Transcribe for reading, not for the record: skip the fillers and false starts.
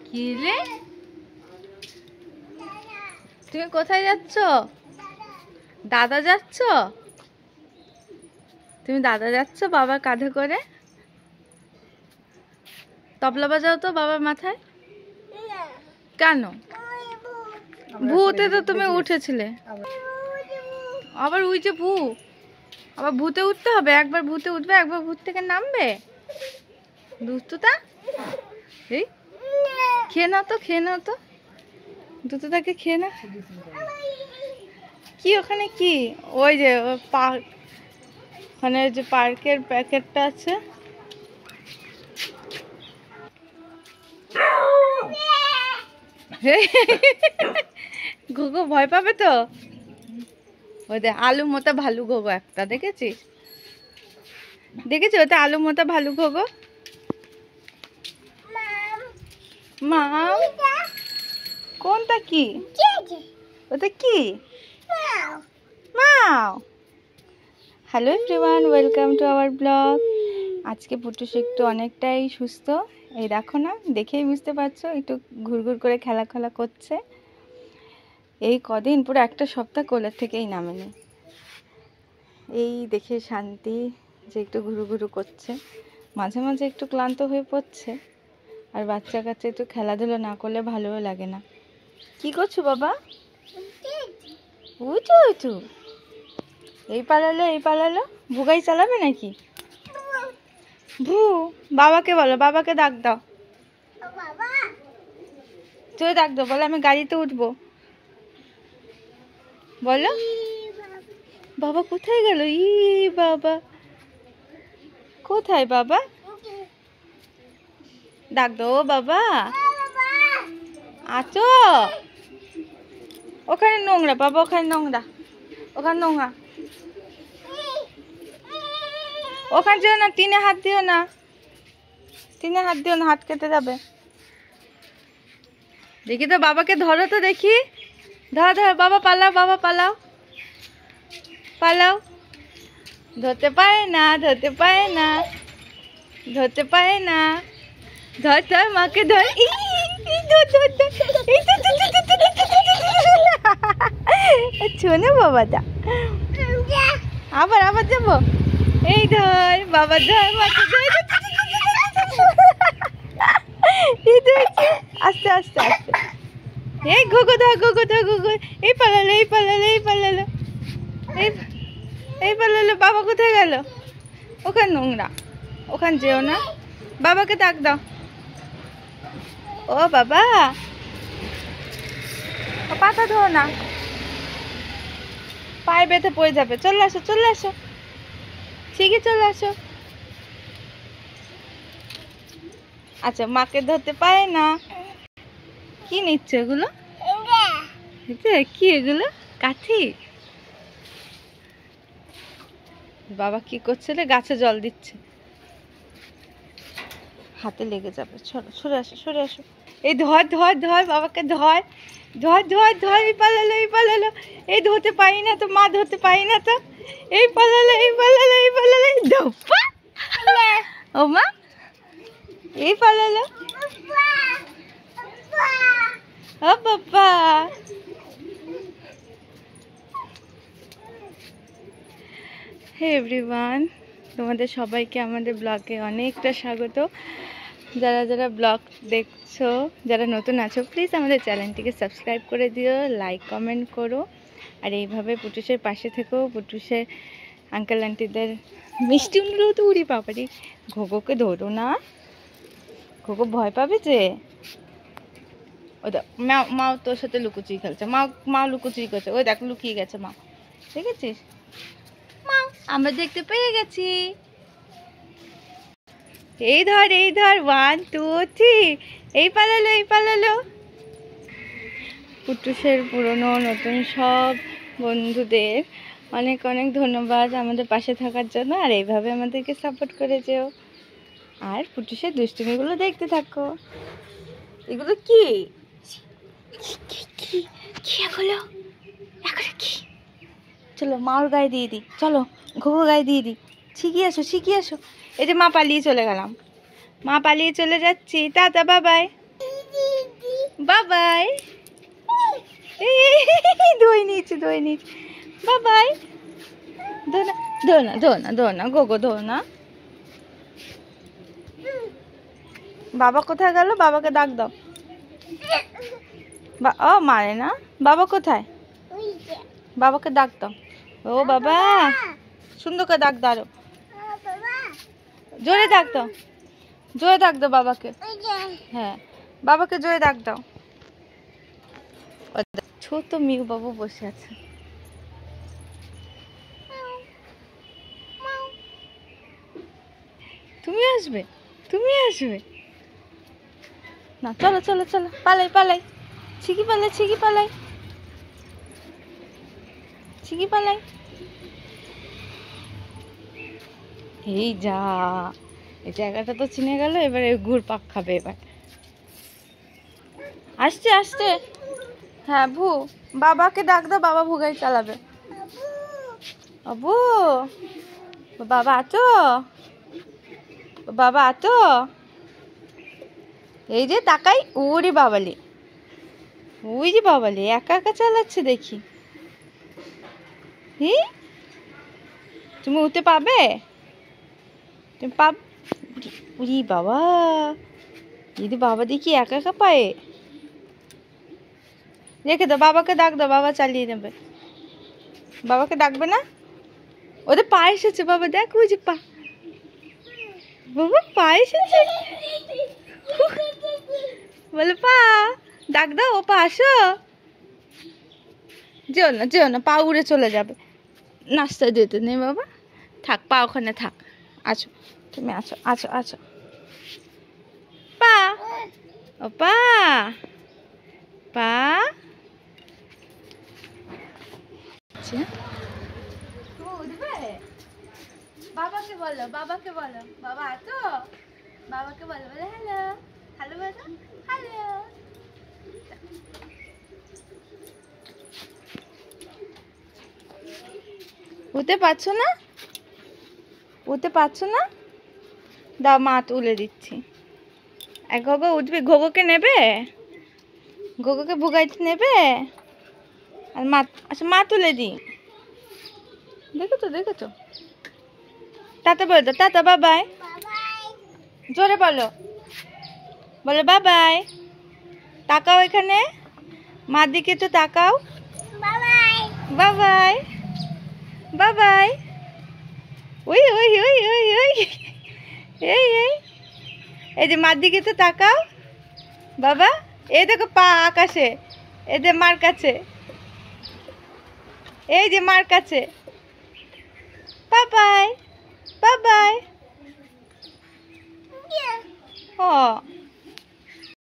কি রে, তুমি কোথায় যাচ্ছ? দাদা যাচ্ছ? তুমি দাদা যাচ্ছ বাবার কাঁধে করে? তবলা বাজাও তো বাবার মাথায়। কেন? ভূতে তো তুমি উঠেছিলে, আবার ওই যে ভূ, আবার ভূতে উঠতে হবে। একবার ভূতে উঠবে, একবার ভূত থেকে নামবে। দুষ্টুটা, এই খেয়ে নাও তো, খেয়ে নাও তো, দুটোটাকে খেয়ে না। কি ওখানে কি? ওই যে পার্ক, ওখানে যে পার্কের প্যাকেটটা আছে। ঘুঘু ভয় পাবে তো। ওই যে আলু মোটা ভালু ঘোগো একটা দেখেছিস? দেখেছি ওটা আলু মোটা ভালু ঘোগো। মাম, কোনটা কি? ওটা কি? মাও। Hello everyone, welcome to our blog. আজকে পুটুস একটু অনেকটাই সুস্থ। এই দেখো না, দেখেই বুঝতে পারছো, একটু ঘুরঘুর করে খেলা করছে। এই কদিন পুরো একটা সপ্তাহ কোলের থেকেই নামেনি। এই দেখে শান্তি যে একটু ঘুরু করছে। মাঝে মাঝে একটু ক্লান্ত হয়ে পড়ছে, আর বাচ্চা কাচ্চা একটু খেলাধুলো না করলে ভালোও লাগে না। কি করছো বাবা? উঁচু উঁচু, এই পালালো। ভুগাই চালাবে নাকি? ভু, বাবাকে বলো, বাবাকে ডাক দাও। তুই ডাক দাও, বলো আমি গাড়িতে উঠবো। বলো। বাবা কোথায় গেল? ই বাবা, কোথায় বাবা? ডাক দাও বাবা। আছো? ওখানে নোংরা বাবা, ওখানে নোংরা, ওখানে নোংরা। ওখানে যেও না, টিনে হাত দিও না, টিনে হাত দিও না, হাত কেটে যাবে। দেখি তো বাবাকে ধরো তো দেখি। ধরো বাবা, পালাও বাবা, পালাও পালাও। ধরতে পারে না, ধরতে পারে না, ধরতে পারে না। ধর মাকে ধর। শোনো বাবাটা, আবার যাবো। এই ধর বাবা, ধর মাকে ধর। আস্তে আস্তে আস্তে। এই ঘুঘু ধর, ঘুঘু। এই পালালো। এই পালালো। বাবা কোথায় গেল? ওখানে নোংরা, ওখানে যেও না। বাবাকে ডাক দাও। ও বাবা, পাতা ধো না, পায়ে বেঁধে পড়ে যাবে। চলে আসো, ঠিকই চলে আসো। আচ্ছা, মাকে ধরতে পারে না। কি নিচ্ছে এগুলো? কি এগুলো? কাঠি? বাবা কি করছে রে? গাছে জল দিচ্ছে, হাতে লেগে যাবে। সরে আসো। এই ধর বাবাকে ধর। এই পালালো। এই ধরতে পারি না তো মা, ধরতে পারি না তো। এই পালালো। ও মা, এই পালালো। ও বাবা, হে এভরিওয়ান, তোমাদের সবাইকে আমাদের ব্লগে অনেকটা স্বাগত। যারা ব্লগ দেখছো, যারা নতুন আছো, প্লিজ আমাদের চ্যানেলটিকে সাবস্ক্রাইব করে দিও, লাইক কমেন্ট করো, আর এইভাবে পুটুসের পাশে থেকো। পুটুসের আঙ্কেল আন্টিদের মিষ্টি অনুরোধ। উড়ি পাপারি, ঘোগোকে ধরো না, ঘোগো ভয় পাবে যে। ওই দেখ মাও তোর সাথে লুকোচুরি খেলছে। মা লুকোচুরি করছে। ওই দেখ লুকিয়ে গেছে মা, দেখেছিস? মা আমরা দেখতে পেয়ে গেছি। এই ধর 1 2 3। এই পালালো। পুটুসের পুরনো নতুন সব বন্ধুদের অনেক ধন্যবাদ আমাদের পাশে থাকার জন্য, আর এইভাবে আমাদেরকে সাপোর্ট করে যেও। আর পুটুসের দুষ্টুমিগুলো দেখতে থাকো। এগুলো কি? এগুলো কি? চলো মার গায়ে দিয়ে দিই, চলো ঘুঘু গায়ে দিয়ে দিই। শিখিয়ে আসো। এই যে মা পালিয়ে চলে গেলাম। মা পালিয়ে চলে যাচ্ছি, টাটা, বাবাই বাবাই। দই নিয়েছি, বাবাই। ধোনা গোগো ধোনা। বাবা কোথায় গেল? বাবাকে ডাক দাও। ও মারে না। বাবা কোথায়? বাবাকে ডাক দাও। ও বাবা, সুন্দর করে ডাক দাও, জোরে ডাক দাও, বাবাকে। হ্যাঁ, বাবাকে জোরে ডাক দাও। ছোট মিউ বাবু বসে আছে। তুমি আসবে না? চলো পালাই। ছিকি পালাই। এই যা, এই জায়গাটা তো চিনে গেল। এবারে ঘুর পাক খাবে। এবার আসছে। হ্যাঁ ভু, বাবাকে ডাক দাও, বাবা ভু গাড়ি চালাবে। বাবা আতো। এই যে তাকাই, ওরে বাবালে, ওই যে বাবালে একা চালাচ্ছে দেখি। তুমি উঠতে পাবে? তুমি বাবা, যদি বাবা দেখি একা পায়ে। রেখে দাও, বাবাকে ডাক দাও, বাবা চালিয়ে নেবে। বাবাকে ডাকবে না? ওদের পা এসেছে বাবা, দেখ ওই যে পা। বাবা পা এসেছে, বলে পা ডাক দাও, ও পা আসো। যেও না, পা উড়ে চলে যাবে। নাস্তা দিতে নেই বাবা, থাক, পা ওখানে থাক। আছো, তুমি আছো। পা, ও পা উঠবে? বাবাকে বলো, বাবা আছো? বাবাকে বলো, হ্যালো বলো, হ্যালো। উঠতে পারছো না? দাও, মা তুলে দিচ্ছি। এক ঘগো উঠবে। ঘগোকে নেবে? ঘগোকে ভুগাইতে নেবে? আর মা তুলে দি। দেখো তো। টাটা বলে দাও, টাটা, বাবাই। জোরে বলো বাবাই। তাকাও এখানে, মার দিকে তো তাকাও। বাবাই। ওই এই যে মার দিকে তো তাকাও বাবা। এই দেখো পা আকাশে, এদের মার কাছে, এই যে মার কাছে। বাবাই। ও